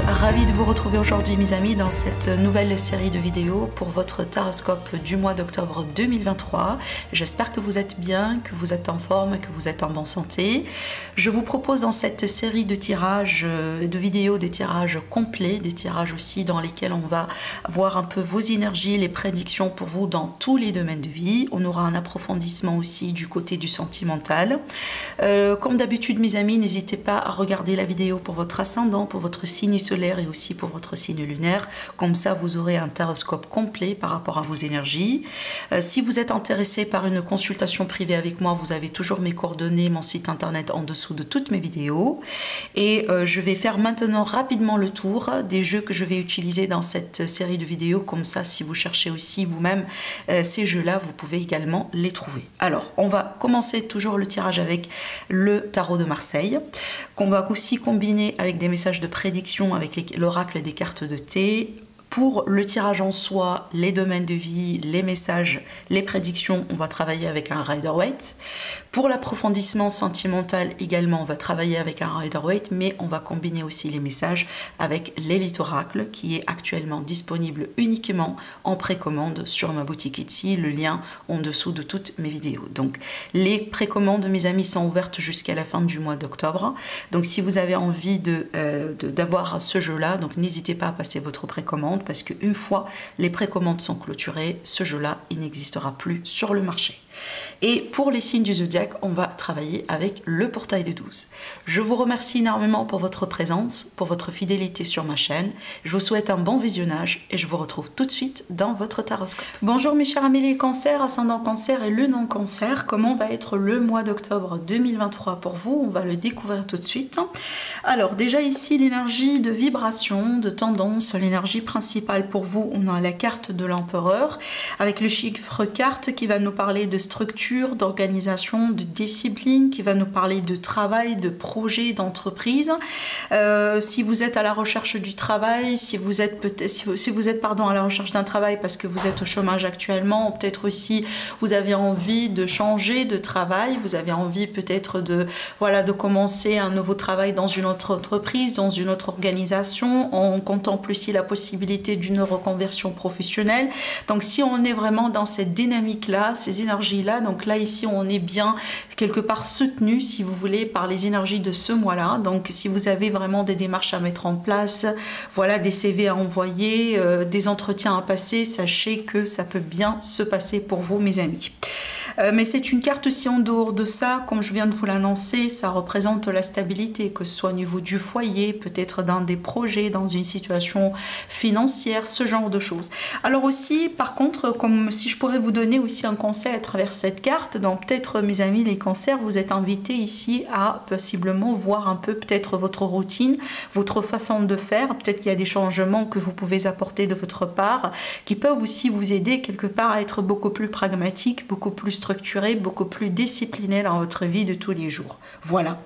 Ravi de vous retrouver aujourd'hui mes amis dans cette nouvelle série de vidéos pour votre taroscope du mois d'octobre 2023. J'espère que vous êtes bien, que vous êtes en forme, que vous êtes en bonne santé. Je vous propose dans cette série de tirages, de vidéos, des tirages complets, des tirages aussi dans lesquels on va voir un peu vos énergies, les prédictions pour vous dans tous les domaines de vie. On aura un approfondissement aussi du côté du sentimental. Comme d'habitude mes amis, n'hésitez pas à regarder la vidéo pour votre ascendant, pour votre signe solaire et aussi pour votre signe lunaire. Comme ça, vous aurez un taroscope complet par rapport à vos énergies. Si vous êtes intéressé par une consultation privée avec moi, vous avez toujours mes coordonnées, mon site internet en dessous de toutes mes vidéos. Et je vais faire maintenant rapidement le tour des jeux que je vais utiliser dans cette série de vidéos. Comme ça, si vous cherchez aussi vous-même ces jeux-là, vous pouvez également les trouver. Alors, on va commencer toujours le tirage avec le tarot de Marseille, qu'on va aussi combiner avec des messages de prédiction avec l'oracle des cartes de thé. Pour le tirage en soi, les domaines de vie, les messages, les prédictions, on va travailler avec un Rider-Waite. Pour l'approfondissement sentimental également, on va travailler avec un Rider-Waite, mais on va combiner aussi les messages avec l'Elite Oracle qui est actuellement disponible uniquement en précommande sur ma boutique Etsy, le lien en dessous de toutes mes vidéos. Donc les précommandes, mes amis, sont ouvertes jusqu'à la fin du mois d'octobre. Donc si vous avez envie d'avoir ce jeu-là, donc n'hésitez pas à passer votre précommande parce qu'une fois les précommandes sont clôturées, ce jeu-là, il n'existera plus sur le marché. Et pour les signes du zodiaque, on va travailler avec le portail de 12. Je vous remercie énormément pour votre présence, pour votre fidélité sur ma chaîne. Je vous souhaite un bon visionnage et je vous retrouve tout de suite dans votre taroscope. Bonjour mes chers amis les cancers, ascendant cancer et le non-cancer. Comment va être le mois d'octobre 2023 pour vous? On va le découvrir tout de suite. Alors déjà ici, l'énergie de vibration, de tendance, l'énergie principale pour vous, on a la carte de l'empereur avec le chiffre carte qui va nous parler de structure, d'organisation, de discipline, qui va nous parler de travail, de projet, d'entreprise. Si vous êtes à la recherche du travail, si vous êtes à la recherche d'un travail parce que vous êtes au chômage actuellement, peut-être aussi vous avez envie de changer de travail, vous avez envie peut-être de commencer un nouveau travail dans une autre entreprise, dans une autre organisation. On contemple aussi la possibilité d'une reconversion professionnelle. Donc si on est vraiment dans cette dynamique-là, ces énergies-là, donc là ici on est bien quelque part soutenu si vous voulez par les énergies de ce mois-là. Donc si vous avez vraiment des démarches à mettre en place, voilà, des CV à envoyer, des entretiens à passer, sachez que ça peut bien se passer pour vous mes amis. Mais c'est une carte aussi en dehors de ça, comme je viens de vous l'annoncer, ça représente la stabilité, que ce soit au niveau du foyer, peut-être dans des projets, dans une situation financière, ce genre de choses. Alors aussi, par contre, comme si je pourrais vous donner aussi un conseil à travers cette carte, donc peut-être mes amis les cancers, vous êtes invités ici à possiblement voir un peu peut-être votre routine, votre façon de faire, peut-être qu'il y a des changements que vous pouvez apporter de votre part, qui peuvent aussi vous aider quelque part à être beaucoup plus pragmatique, beaucoup plus structuré, beaucoup plus discipliné dans votre vie de tous les jours. Voilà.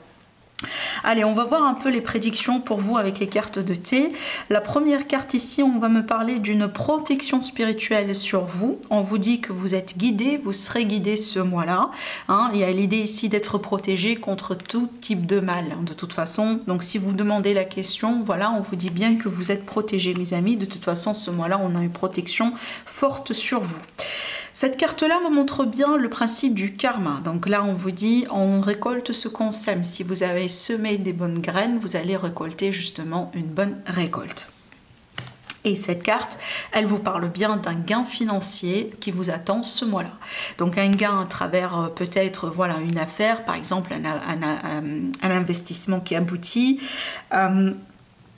Allez, on va voir un peu les prédictions pour vous avec les cartes de thé. La première carte ici, on va me parler d'une protection spirituelle sur vous. On vous dit que vous êtes guidé, vous serez guidé ce mois-là. Il y a l'idée ici d'être protégé contre tout type de mal, de toute façon. Donc si vous demandez la question, voilà, on vous dit bien que vous êtes protégé, mes amis. De toute façon, ce mois-là, on a une protection forte sur vous. Cette carte-là me montre bien le principe du karma. Donc là, on vous dit, on récolte ce qu'on sème. Si vous avez semé des bonnes graines, vous allez récolter justement une bonne récolte. Et cette carte, elle vous parle bien d'un gain financier qui vous attend ce mois-là. Donc un gain à travers peut-être voilà, une affaire, par exemple un investissement qui aboutit.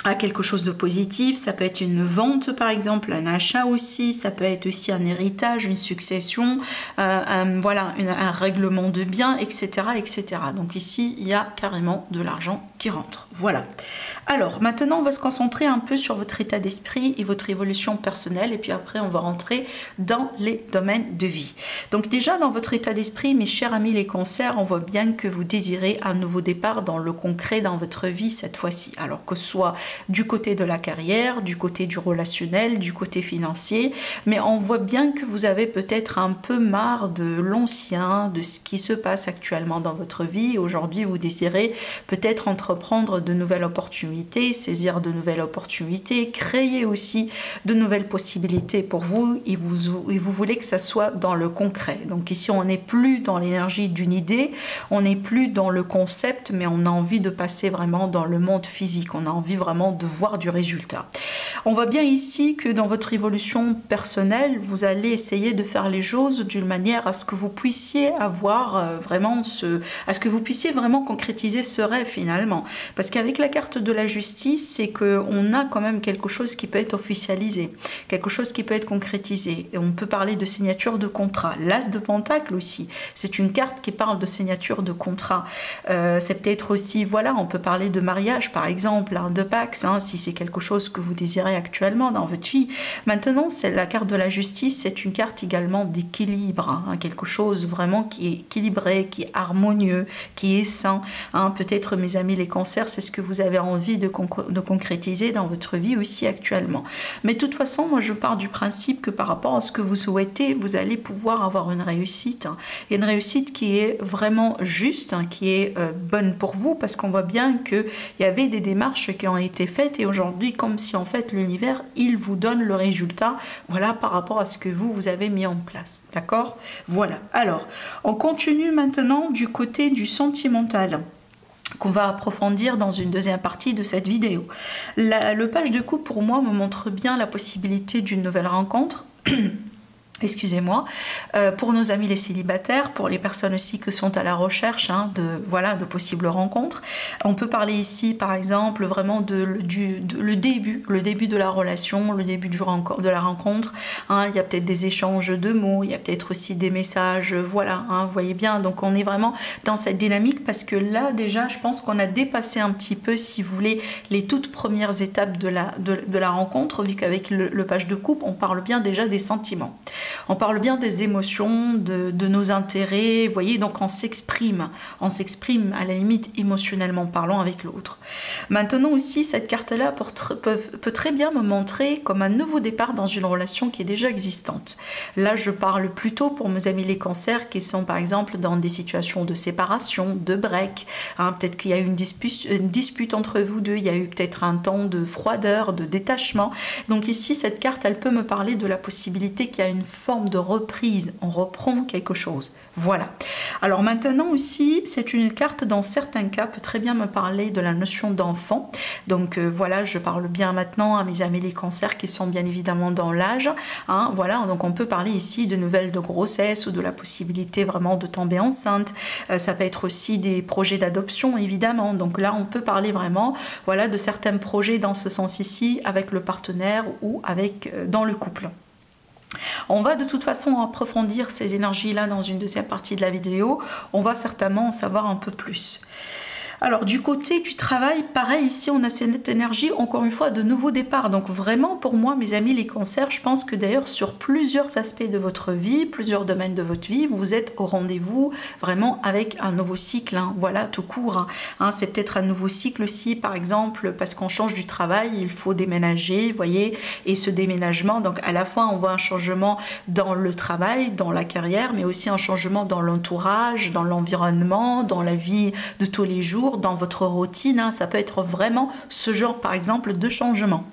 à quelque chose de positif. Ça peut être une vente par exemple, un achat aussi, ça peut être aussi un héritage, une succession, voilà, un règlement de biens, etc., etc. Donc ici il y a carrément de l'argent qui rentre. Voilà. Alors maintenant on va se concentrer un peu sur votre état d'esprit et votre évolution personnelle, et puis après on va rentrer dans les domaines de vie. Donc déjà dans votre état d'esprit, mes chers amis les cancers, on voit bien que vous désirez un nouveau départ dans le concret dans votre vie cette fois-ci. Alors que ce soit du côté de la carrière, du côté du relationnel, du côté financier, mais on voit bien que vous avez peut-être un peu marre de l'ancien, de ce qui se passe actuellement dans votre vie. Aujourd'hui, vous désirez peut-être entreprendre de nouvelles opportunités, saisir de nouvelles opportunités, créer aussi de nouvelles possibilités pour vous, et vous voulez que ça soit dans le concret. Donc ici, on n'est plus dans l'énergie d'une idée, on n'est plus dans le concept, mais on a envie de passer vraiment dans le monde physique, on a envie vraiment de voir du résultat. On voit bien ici que dans votre évolution personnelle, vous allez essayer de faire les choses d'une manière à ce que vous puissiez avoir vraiment à ce que vous puissiez vraiment concrétiser ce rêve finalement. Parce qu'avec la carte de la justice, c'est qu'on a quand même quelque chose qui peut être officialisé, quelque chose qui peut être concrétisé. Et on peut parler de signature de contrat. L'As de Pentacle aussi, c'est une carte qui parle de signature de contrat. C'est peut-être aussi, voilà, on peut parler de mariage par exemple, hein, de Pax, hein, si c'est quelque chose que vous désirez actuellement dans votre vie. Maintenant, c'est la carte de la justice, c'est une carte également d'équilibre, hein, quelque chose vraiment qui est équilibré, qui est harmonieux, qui est sain. Hein. Peut-être, mes amis les cancers, c'est ce que vous avez envie de concrétiser dans votre vie aussi actuellement. Mais de toute façon, moi je pars du principe que par rapport à ce que vous souhaitez, vous allez pouvoir avoir une réussite. Hein. Et une réussite qui est vraiment juste, hein, qui est bonne pour vous, parce qu'on voit bien qu'il y avait des démarches qui ont été faites, et aujourd'hui, comme si en fait l'univers, il vous donne le résultat, voilà, par rapport à ce que vous avez mis en place. D'accord? Voilà. Alors, on continue maintenant du côté du sentimental, qu'on va approfondir dans une deuxième partie de cette vidéo. Le page de coupe, pour moi, me montre bien la possibilité d'une nouvelle rencontre. Excusez-moi, pour nos amis les célibataires, pour les personnes aussi qui sont à la recherche, hein, de possibles rencontres. On peut parler ici par exemple vraiment le début de la relation, le début de la rencontre. Hein, il y a peut-être des échanges de mots, il y a peut-être aussi des messages, voilà, hein, vous voyez bien. Donc on est vraiment dans cette dynamique, parce que là déjà je pense qu'on a dépassé un petit peu, si vous voulez, les toutes premières étapes de la rencontre, vu qu'avec le page de coupe, on parle bien déjà des sentiments. On parle bien des émotions, de nos intérêts, vous voyez, donc on s'exprime à la limite émotionnellement parlant avec l'autre. Maintenant aussi, cette carte-là peut très bien me montrer comme un nouveau départ dans une relation qui est déjà existante. Là, je parle plutôt pour mes amis les cancers qui sont par exemple dans des situations de séparation, de break, hein, peut-être qu'il y a eu une dispute entre vous deux, il y a eu peut-être un temps de froideur, de détachement. Donc ici, cette carte, elle peut me parler de la possibilité qu'il y a une forme de reprise, on reprend quelque chose. Voilà. Alors maintenant aussi, c'est une carte, dans certains cas, peut très bien me parler de la notion d'enfant. Donc voilà, je parle bien maintenant à mes amis les cancers qui sont bien évidemment dans l'âge. Hein, voilà, donc on peut parler ici de nouvelles de grossesse ou de la possibilité vraiment de tomber enceinte. Ça peut être aussi des projets d'adoption, évidemment. Donc là, on peut parler vraiment, voilà, de certains projets dans ce sens ici, avec le partenaire ou dans le couple. On va de toute façon approfondir ces énergies-là dans une deuxième partie de la vidéo. On va certainement en savoir un peu plus. Alors du côté du travail, pareil, ici on a cette énergie, encore une fois, de nouveau départ. Donc vraiment pour moi, mes amis les cancers, je pense que d'ailleurs sur plusieurs aspects de votre vie, plusieurs domaines de votre vie, vous êtes au rendez-vous vraiment avec un nouveau cycle, hein, voilà, tout court. Hein, c'est peut-être un nouveau cycle aussi, par exemple, parce qu'on change du travail, il faut déménager, vous voyez, et ce déménagement, donc à la fois on voit un changement dans le travail, dans la carrière, mais aussi un changement dans l'entourage, dans l'environnement, dans la vie de tous les jours, dans votre routine, hein, ça peut être vraiment ce genre par exemple de changement.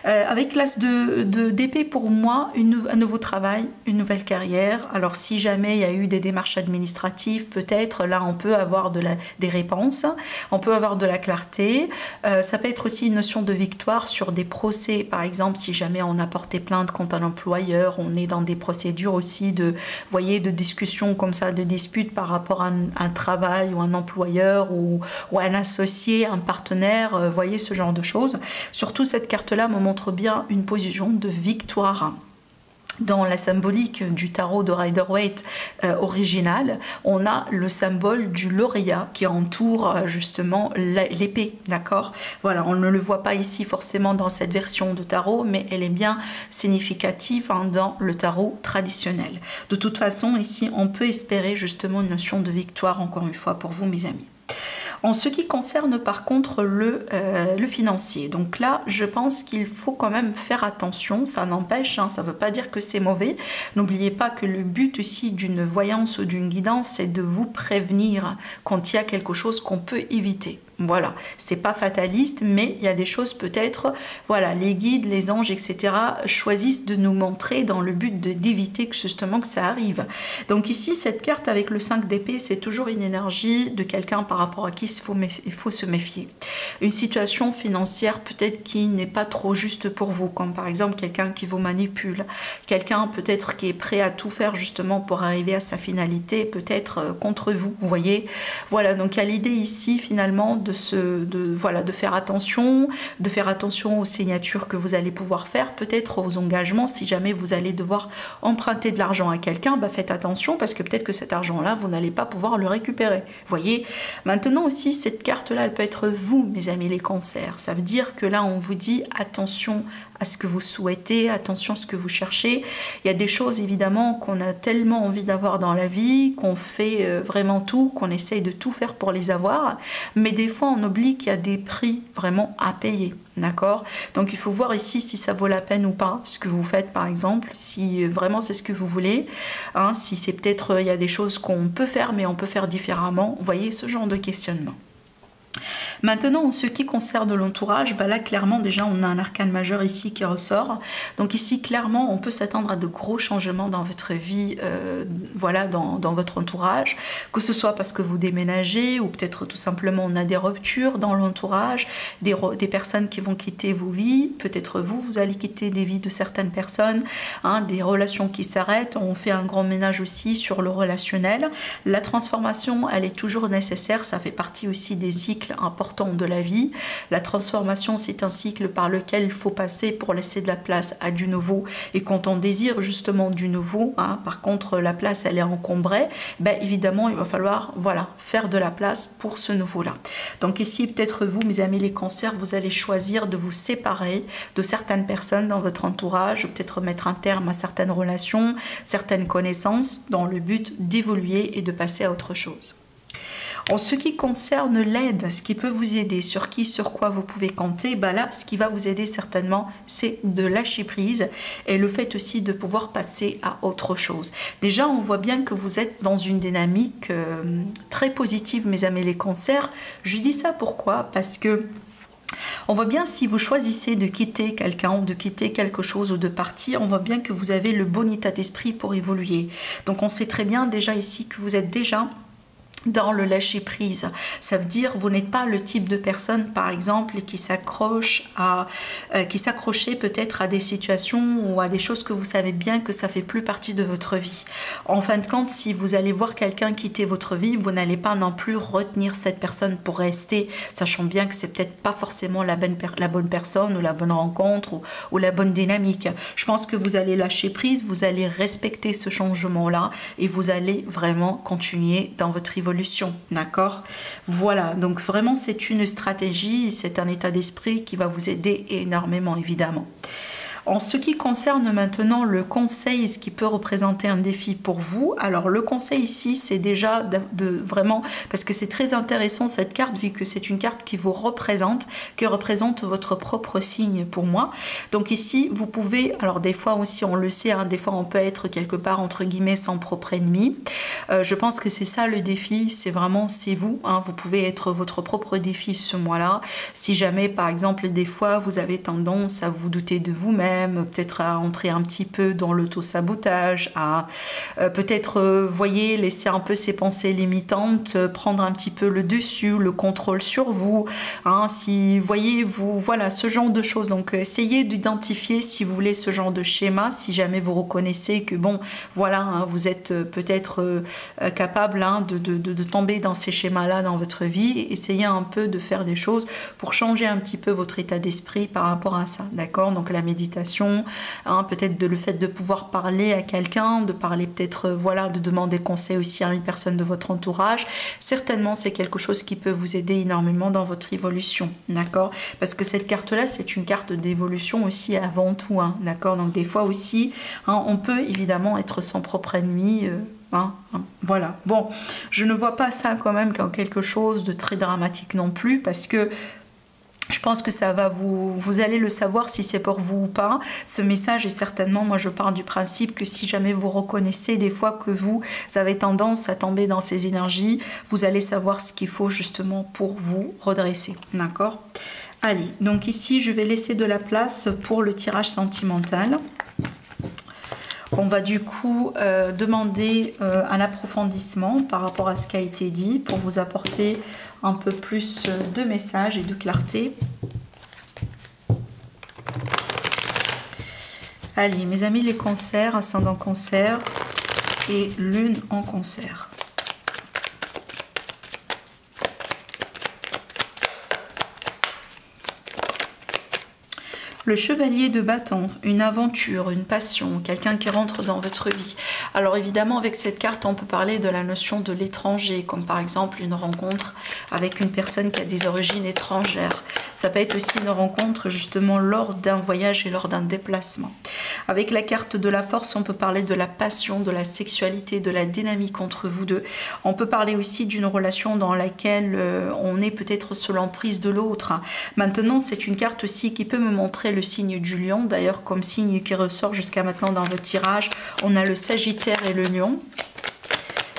Avec l'as d'épée, pour moi, un nouveau travail, une nouvelle carrière. Alors si jamais il y a eu des démarches administratives, peut-être là on peut avoir des réponses, on peut avoir de la clarté. Ça peut être aussi une notion de victoire sur des procès, par exemple, si jamais on a porté plainte contre un employeur, on est dans des procédures aussi de discussion comme ça, de disputes par rapport à un travail ou un employeur ou un associé, un partenaire, voyez, ce genre de choses. Surtout cette carte-là me montre bien une position de victoire. Dans la symbolique du tarot de Rider-Waite original, on a le symbole du lauréat qui entoure justement l'épée, d'accord? Voilà, on ne le voit pas ici forcément dans cette version de tarot, mais elle est bien significative dans le tarot traditionnel. De toute façon, ici, on peut espérer justement une notion de victoire, encore une fois, pour vous, mes amis. En ce qui concerne par contre le financier, donc là je pense qu'il faut quand même faire attention, ça n'empêche, ça ne veut pas dire que c'est mauvais. N'oubliez pas que le but ici d'une voyance ou d'une guidance, c'est de vous prévenir quand il y a quelque chose qu'on peut éviter. Voilà, c'est pas fataliste, mais il y a des choses peut-être, voilà, les guides, les anges, etc. choisissent de nous montrer dans le but d'éviter que justement que ça arrive. Donc ici, cette carte avec le 5 d'épée, c'est toujours une énergie de quelqu'un par rapport à qui il faut se méfier. Une situation financière peut-être qui n'est pas trop juste pour vous, comme par exemple quelqu'un qui vous manipule, quelqu'un peut-être qui est prêt à tout faire justement pour arriver à sa finalité, peut-être contre vous, vous voyez. Voilà, donc il y a l'idée ici finalement de faire attention aux signatures que vous allez pouvoir faire, peut-être aux engagements. Si jamais vous allez devoir emprunter de l'argent à quelqu'un, faites attention parce que peut-être que cet argent-là, vous n'allez pas pouvoir le récupérer. Voyez. Maintenant aussi, cette carte-là, elle peut être vous, mes amis les cancers. Ça veut dire que là, on vous dit attention à ce que vous souhaitez, attention à ce que vous cherchez. Il y a des choses évidemment qu'on a tellement envie d'avoir dans la vie, qu'on fait vraiment tout, qu'on essaye de tout faire pour les avoir, mais des fois on oublie qu'il y a des prix vraiment à payer, d'accord? Donc il faut voir ici si ça vaut la peine ou pas, ce que vous faites par exemple, si vraiment c'est ce que vous voulez, si c'est peut-être, il y a des choses qu'on peut faire mais on peut faire différemment, vous voyez, ce genre de questionnement. Maintenant, en ce qui concerne l'entourage, là clairement déjà on a un arcane majeur ici qui ressort. Donc ici clairement on peut s'attendre à de gros changements dans votre vie, voilà, dans votre entourage, que ce soit parce que vous déménagez ou peut-être tout simplement on a des ruptures dans l'entourage, des personnes qui vont quitter vos vies, peut-être vous allez quitter des vies de certaines personnes, des relations qui s'arrêtent. On fait un grand ménage aussi sur le relationnel. La transformation, elle est toujours nécessaire, ça fait partie aussi des cycles importants de la vie. La transformation, c'est un cycle par lequel il faut passer pour laisser de la place à du nouveau. Et quand on désire justement du nouveau, par contre la place elle est encombrée, évidemment il va falloir, voilà, faire de la place pour ce nouveau-là. Donc ici peut-être vous, mes amis les cancers, vous allez choisir de vous séparer de certaines personnes dans votre entourage, ou peut-être mettre un terme à certaines relations, certaines connaissances, dans le but d'évoluer et de passer à autre chose. En ce qui concerne l'aide, ce qui peut vous aider, sur quoi vous pouvez compter, là, ce qui va vous aider certainement, c'est de lâcher prise et le fait aussi de pouvoir passer à autre chose. Déjà, on voit bien que vous êtes dans une dynamique très positive, mes amis les cancers. Je dis ça pourquoi? Parce que on voit bien, si vous choisissez de quitter quelqu'un, de quitter quelque chose ou de partir, on voit bien que vous avez le bon état d'esprit pour évoluer. Donc on sait très bien déjà ici que vous êtes déjà dans le lâcher prise. Ça veut dire vous n'êtes pas le type de personne par exemple qui s'accrochait peut-être à des situations ou à des choses que vous savez bien que ça fait plus partie de votre vie. En fin de compte, si vous allez voir quelqu'un quitter votre vie, vous n'allez pas non plus retenir cette personne pour rester, sachant bien que c'est peut-être pas forcément la bonne personne ou la bonne rencontre ou la bonne dynamique. Je pense que vous allez lâcher prise, vous allez respecter ce changement-là et vous allez vraiment continuer dans votre évolution. D'accord? Voilà, donc vraiment c'est une stratégie, c'est un état d'esprit qui va vous aider énormément évidemment. En ce qui concerne maintenant le conseil, ce qui peut représenter un défi pour vous, alors le conseil ici, c'est déjà de vraiment, parce que c'est très intéressant cette carte, vu que c'est une carte qui vous représente, qui représente votre propre signe pour moi. Donc ici, vous pouvez, alors des fois aussi, on le sait, hein, des fois on peut être quelque part entre guillemets son propre ennemi. Je pense que c'est ça le défi, c'est vraiment, c'est vous, hein, vous pouvez être votre propre défi ce mois-là. Si jamais, par exemple, des fois, vous avez tendance à vous douter de vous-même, peut-être à entrer un petit peu dans l'auto-sabotage, à peut-être, voyez, laisser un peu ces pensées limitantes, prendre un petit peu le dessus, le contrôle sur vous, hein, si, voyez, vous, voilà, ce genre de choses. Donc, essayez d'identifier, si vous voulez, ce genre de schéma, si jamais vous reconnaissez que, bon, voilà, hein, vous êtes peut-être capable hein, de tomber dans ces schémas-là dans votre vie, essayez un peu de faire des choses pour changer un petit peu votre état d'esprit par rapport à ça, d'accord? Donc la méditation, hein, peut-être le fait de pouvoir parler à quelqu'un, de parler peut-être, voilà, de demander conseil aussi à une personne de votre entourage, certainement c'est quelque chose qui peut vous aider énormément dans votre évolution, d'accord? Parce que cette carte-là, c'est une carte d'évolution aussi avant tout, hein, d'accord? Donc des fois aussi, hein, on peut évidemment être son propre ennemi, voilà. Bon, je ne vois pas ça quand même comme quelque chose de très dramatique non plus, parce que je pense que ça va vous allez le savoir si c'est pour vous ou pas. Ce message est certainement, moi je pars du principe que si jamais vous reconnaissez des fois que vous avez tendance à tomber dans ces énergies, vous allez savoir ce qu'il faut justement pour vous redresser, d'accord? Allez, donc ici je vais laisser de la place pour le tirage sentimental. On va du coup demander un approfondissement par rapport à ce qui a été dit pour vous apporter un peu plus de messages et de clarté. Allez, mes amis, les cancers, ascendant cancer et lune en cancer. Le chevalier de bâton, une aventure, une passion, quelqu'un qui rentre dans votre vie. Alors évidemment, avec cette carte, on peut parler de la notion de l'étranger, comme par exemple une rencontre avec une personne qui a des origines étrangères. Ça peut être aussi une rencontre justement lors d'un voyage et lors d'un déplacement. Avec la carte de la force, on peut parler de la passion, de la sexualité, de la dynamique entre vous deux. On peut parler aussi d'une relation dans laquelle on est peut-être sous l'emprise de l'autre. Maintenant, c'est une carte aussi qui peut me montrer le signe du lion. D'ailleurs, comme signe qui ressort jusqu'à maintenant dans votre tirage, on a le Sagittaire et le lion.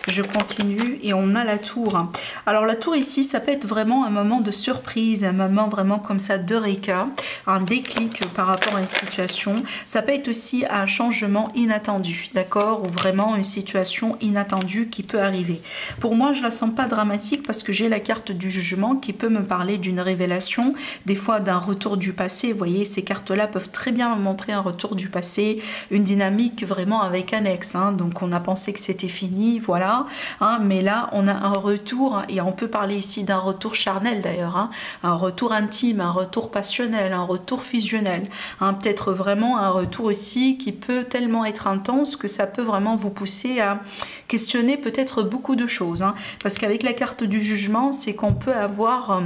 Je continue et on a la tour. Alors la tour ici, ça peut être vraiment un moment de surprise, un moment vraiment comme ça d'eureka, un déclic par rapport à une situation. Ça peut être aussi un changement inattendu, d'accord, ou vraiment une situation inattendue qui peut arriver. Pour moi, je la sens pas dramatique parce que j'ai la carte du jugement qui peut me parler d'une révélation, des fois d'un retour du passé. Vous voyez, ces cartes-là peuvent très bien me montrer un retour du passé, une dynamique vraiment avec un ex. Hein. Donc on a pensé que c'était fini, voilà. Hein, mais là on a un retour et on peut parler ici d'un retour charnel d'ailleurs, hein, un retour intime, un retour passionnel, un retour fusionnel, hein, peut-être vraiment un retour aussi qui peut tellement être intense que ça peut vraiment vous pousser à questionner peut-être beaucoup de choses, hein, parce qu'avec la carte du jugement, c'est qu'on peut avoir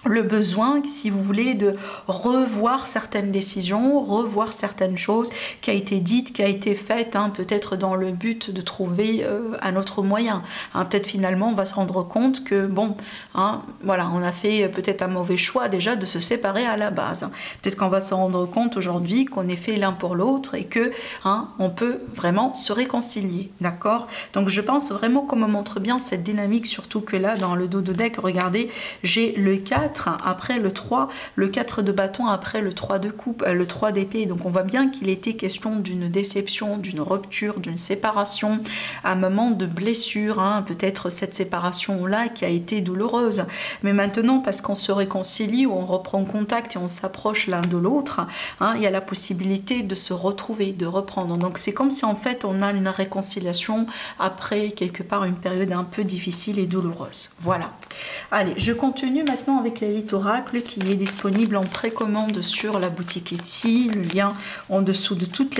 le besoin, si vous voulez, de revoir certaines décisions, revoir certaines choses qui a été dites, qui a été faites, hein, peut-être dans le but de trouver un autre moyen. Hein, peut-être finalement on va se rendre compte que bon, hein, voilà, on a fait peut-être un mauvais choix déjà de se séparer à la base. Hein. Peut-être qu'on va se rendre compte aujourd'hui qu'on est fait l'un pour l'autre et que hein, on peut vraiment se réconcilier, d'accord? Donc je pense vraiment qu'on me montre bien cette dynamique, surtout que là dans le dos de deck, regardez, j'ai le 4 après le 3, le 4 de bâton après le 3 de coupe, le 3 d'épée. Donc on voit bien qu'il était question d'une déception, d'une rupture, d'une séparation, un moment de blessure, hein, peut-être cette séparation-là qui a été douloureuse. Mais maintenant, parce qu'on se réconcilie ou on reprend contact et on s'approche l'un de l'autre, hein, il y a la possibilité de se retrouver, de reprendre. Donc c'est comme si en fait on a une réconciliation après quelque part une période un peu difficile et douloureuse. Voilà. Allez, je continue maintenant avec l'élite oracle qui est disponible en précommande sur la boutique Etsy. Le lien en dessous de toutes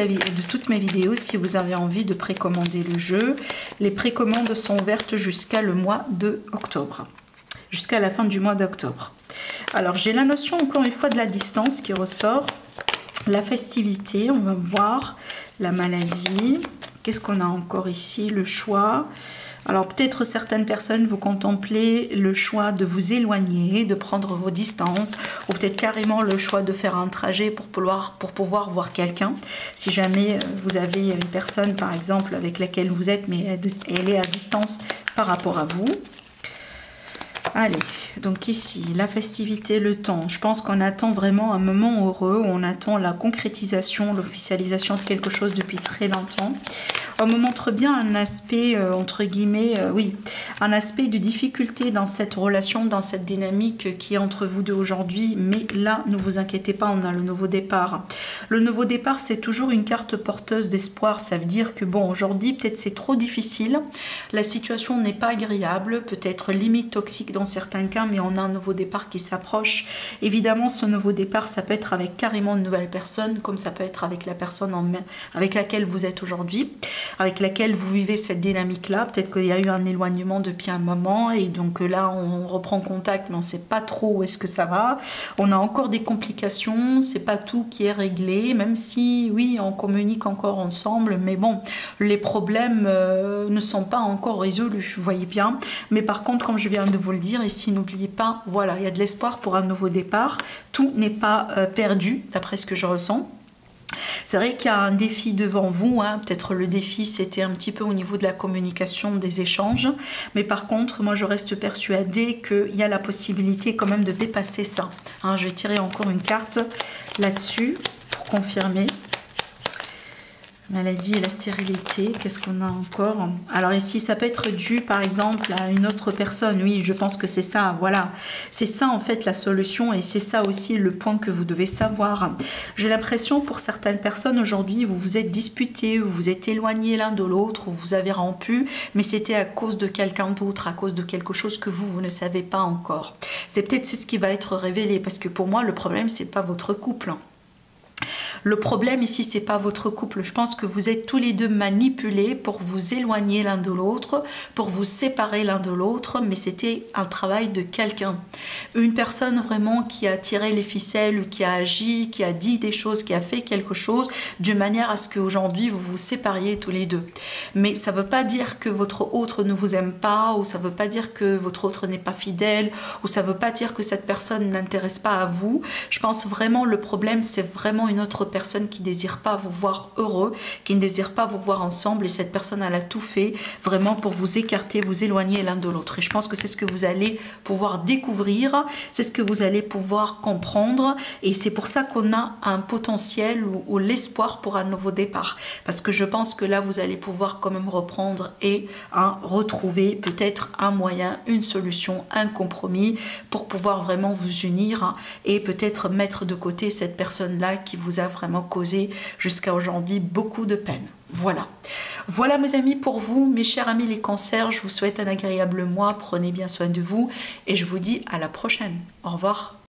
mes vidéos si vous avez envie de précommander le jeu. Les précommandes sont ouvertes jusqu'à le mois de octobre, jusqu'à la fin du mois d'octobre. Alors j'ai la notion encore une fois de la distance qui ressort. La festivité, on va voir. La maladie. Qu'est-ce qu'on a encore ici? Le choix. Alors peut-être certaines personnes, vous contemplez le choix de vous éloigner, de prendre vos distances, ou peut-être carrément le choix de faire un trajet pour pouvoir voir quelqu'un. Si jamais vous avez une personne par exemple avec laquelle vous êtes, mais elle est à distance par rapport à vous. Allez, donc ici, la festivité, le temps. Je pense qu'on attend vraiment un moment heureux, où on attend la concrétisation, l'officialisation de quelque chose depuis très longtemps. On me montre bien un aspect, entre guillemets, oui, un aspect de difficulté dans cette relation, dans cette dynamique qui est entre vous deux aujourd'hui. Mais là, ne vous inquiétez pas, on a le nouveau départ. Le nouveau départ, c'est toujours une carte porteuse d'espoir. Ça veut dire que, bon, aujourd'hui, peut-être c'est trop difficile. La situation n'est pas agréable, peut-être limite toxique dans certains cas, mais on a un nouveau départ qui s'approche. Évidemment, ce nouveau départ, ça peut être avec carrément une nouvelle personne, comme ça peut être avec la personne avec laquelle vous êtes aujourd'hui, avec laquelle vous vivez cette dynamique-là. Peut-être qu'il y a eu un éloignement depuis un moment et donc là, on reprend contact, mais on ne sait pas trop où est-ce que ça va. On a encore des complications, c'est pas tout qui est réglé, même si, oui, on communique encore ensemble, mais bon, les problèmes ne sont pas encore résolus, vous voyez bien. Mais par contre, comme je viens de vous le dire, ici, n'oubliez pas, voilà, il y a de l'espoir pour un nouveau départ. Tout n'est pas perdu, d'après ce que je ressens. C'est vrai qu'il y a un défi devant vous, hein. Peut-être le défi c'était un petit peu au niveau de la communication, des échanges, mais par contre moi je reste persuadée qu'il y a la possibilité quand même de dépasser ça, hein. Je vais tirer encore une carte là-dessus pour confirmer. Maladie et la stérilité, qu'est-ce qu'on a encore? Alors ici, ça peut être dû par exemple à une autre personne. Oui, je pense que c'est ça, voilà. C'est ça en fait la solution et c'est ça aussi le point que vous devez savoir. J'ai l'impression pour certaines personnes aujourd'hui, vous vous êtes disputés, vous vous êtes éloignés l'un de l'autre, vous avez rompu, mais c'était à cause de quelqu'un d'autre, à cause de quelque chose que vous ne savez pas encore. C'est peut-être ce qui va être révélé parce que pour moi, le problème, c'est pas votre couple. Le problème ici, c'est pas votre couple. Je pense que vous êtes tous les deux manipulés pour vous éloigner l'un de l'autre, pour vous séparer l'un de l'autre, mais c'était un travail de quelqu'un. Une personne vraiment qui a tiré les ficelles, qui a agi, qui a dit des choses, qui a fait quelque chose, d'une manière à ce qu'aujourd'hui vous vous sépariez tous les deux. Mais ça veut pas dire que votre autre ne vous aime pas, ou ça veut pas dire que votre autre n'est pas fidèle, ou ça veut pas dire que cette personne n'intéresse pas à vous. Je pense vraiment le problème, c'est vraiment une autre personne qui ne désire pas vous voir heureux, qui ne désire pas vous voir ensemble, et cette personne elle a tout fait vraiment pour vous écarter, vous éloigner l'un de l'autre. Et je pense que c'est ce que vous allez pouvoir découvrir, c'est ce que vous allez pouvoir comprendre, et c'est pour ça qu'on a un potentiel ou l'espoir pour un nouveau départ, parce que je pense que là vous allez pouvoir quand même reprendre et retrouver peut-être un moyen, une solution, un compromis pour pouvoir vraiment vous unir et peut-être mettre de côté cette personne-là qui vous a vraiment causé jusqu'à aujourd'hui beaucoup de peine. Voilà. Voilà mes amis pour vous, mes chers amis les cancers, je vous souhaite un agréable mois, prenez bien soin de vous et je vous dis à la prochaine. Au revoir.